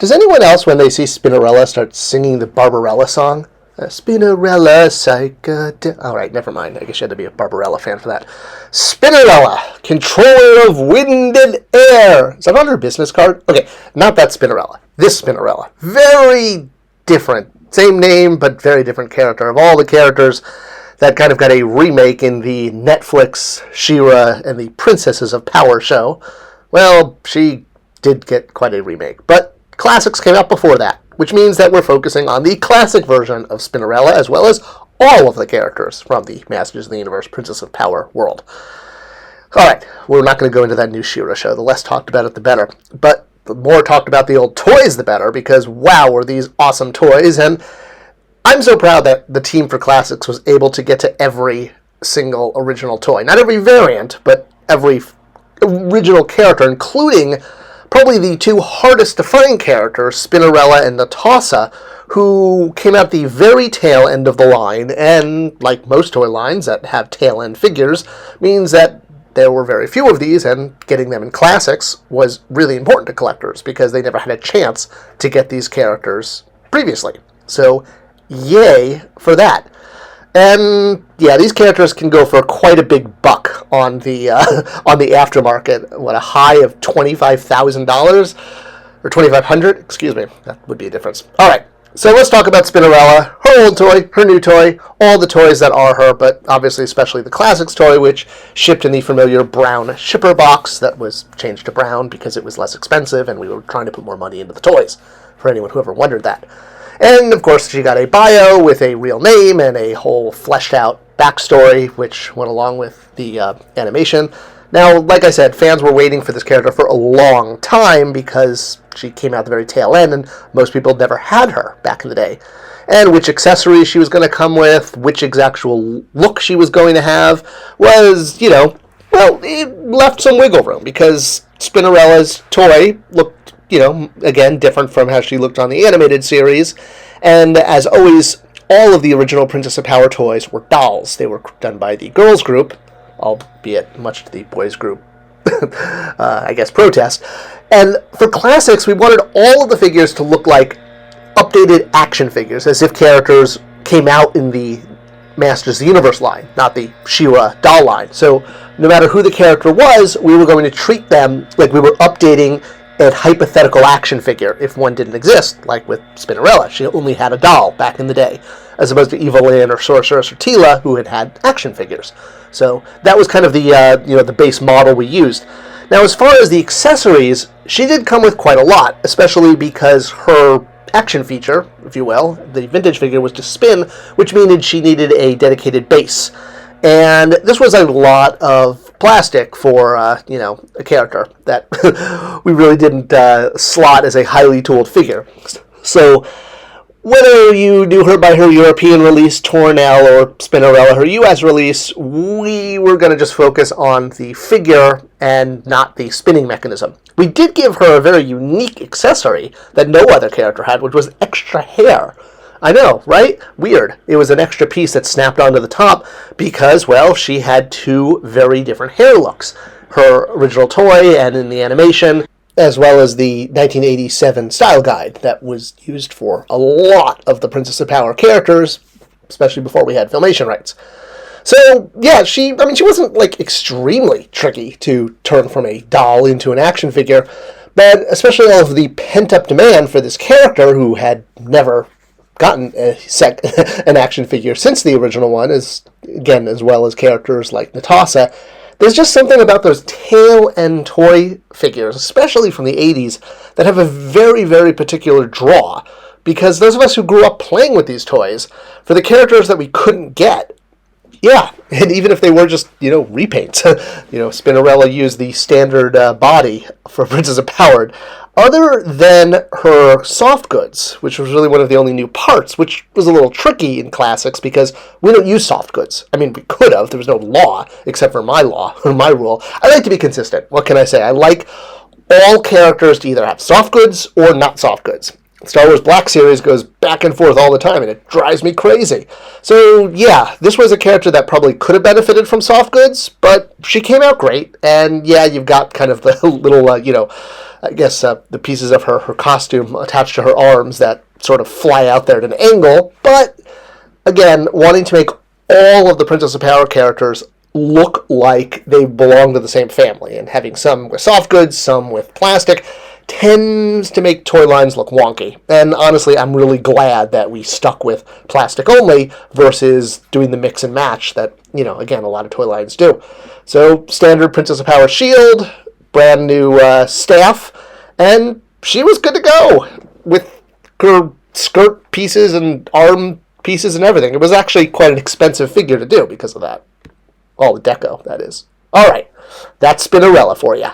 Does anyone else, when they see Spinerella, start singing the Barbarella song? Spinerella, psycho... All right, never mind. I guess you had to be a Barbarella fan for that. Spinerella, controller of wind and air. Is that on her business card? Okay, not that Spinerella. This Spinerella. Very different. Same name, but very different character. Of all the characters that kind of got a remake in the Netflix She-Ra and the Princesses of Power show, well, she did get quite a remake. But classics came out before that, which means that we're focusing on the classic version of Spinerella, as well as all of the characters from the Masters of the Universe, Princess of Power world. Alright, we're not going to go into that new She-Ra show. The less talked about it, the better. But the more talked about the old toys, the better, because wow, were these awesome toys. And I'm so proud that the team for Classics was able to get to every single original toy. Not every variant, but every original character, including probably the two hardest to find characters, Spinerella and Natasha, who came out the very tail end of the line, and like most toy lines that have tail end figures, means that there were very few of these, and getting them in Classics was really important to collectors, because they never had a chance to get these characters previously. So, yay for that. And yeah, these characters can go for quite a big buck on the aftermarket. What, a high of $25,000 or $2,500? Excuse me, that would be a difference. All right, so let's talk about Spinerella, her old toy, her new toy, all the toys that are her, but obviously especially the Classics toy, which shipped in the familiar brown shipper box that was changed to brown because it was less expensive, and we were trying to put more money into the toys. For anyone who ever wondered that. And, of course, she got a bio with a real name and a whole fleshed-out backstory, which went along with the animation. Now, like I said, fans were waiting for this character for a long time because she came out the very tail end, and most people never had her back in the day. And which accessories she was going to come with, which actual look she was going to have, was, well, it left some wiggle room, because Spinerella's toy looked again, different from how she looked on the animated series. And as always, all of the original Princess of Power toys were dolls. They were done by the girls group, albeit much to the boys group, protest. And for Classics, we wanted all of the figures to look like updated action figures, as if characters came out in the Masters of the Universe line, not the She-Ra doll line. So no matter who the character was, we were going to treat them like we were updating a hypothetical action figure if one didn't exist, like with Spinerella. She only had a doll back in the day, as opposed to Evelyn or Sorceress or Tila, who had action figures. So that was kind of the base model we used. Now, as far as the accessories, she did come with quite a lot, especially because her action feature, if you will, the vintage figure, was to spin, which meant she needed a dedicated base. And this was a lot of plastic for, a character that we really didn't slot as a highly tooled figure. So whether you knew her by her European release, Tornell, or Spinerella, her US release, we were going to just focus on the figure and not the spinning mechanism. We did give her a very unique accessory that no other character had, which was extra hair. I know, right? Weird. It was an extra piece that snapped onto the top because, well, she had two very different hair looks. Her original toy and in the animation, as well as the 1987 style guide that was used for a lot of the Princess of Power characters, especially before we had Filmation rights. So, yeah, she wasn't, extremely tricky to turn from a doll into an action figure, but especially all of the pent-up demand for this character who had never gotten an action figure since the original one, as well as characters like Natasha. There's just something about those tail-end toy figures, especially from the 80s, that have a very, very particular draw. Because those of us who grew up playing with these toys, for the characters that we couldn't get, yeah, and even if they were just, repaints. Spinerella used the standard body for Princess of Power. Other than her soft goods, which was really one of the only new parts, which was a little tricky in Classics because we don't use soft goods. I mean, we could have. There was no law, except for my law, or my rule. I like to be consistent. What can I say? I like all characters to either have soft goods or not soft goods. Star Wars Black Series goes back and forth all the time, and it drives me crazy. So, yeah, this was a character that probably could have benefited from soft goods, but she came out great, and yeah, you've got kind of the little, I guess the pieces of her costume attached to her arms that sort of fly out there at an angle. But again, wanting to make all of the Princess of Power characters look like they belong to the same family, and having some with soft goods, some with plastic, tends to make toy lines look wonky. And honestly, I'm really glad that we stuck with plastic only versus doing the mix and match that, again, a lot of toy lines do. So, standard Princess of Power shield, brand new staff, and she was good to go with her skirt pieces and arm pieces and everything. It was actually quite an expensive figure to do because of that. All the deco, that is. All right, that's Spinerella for you.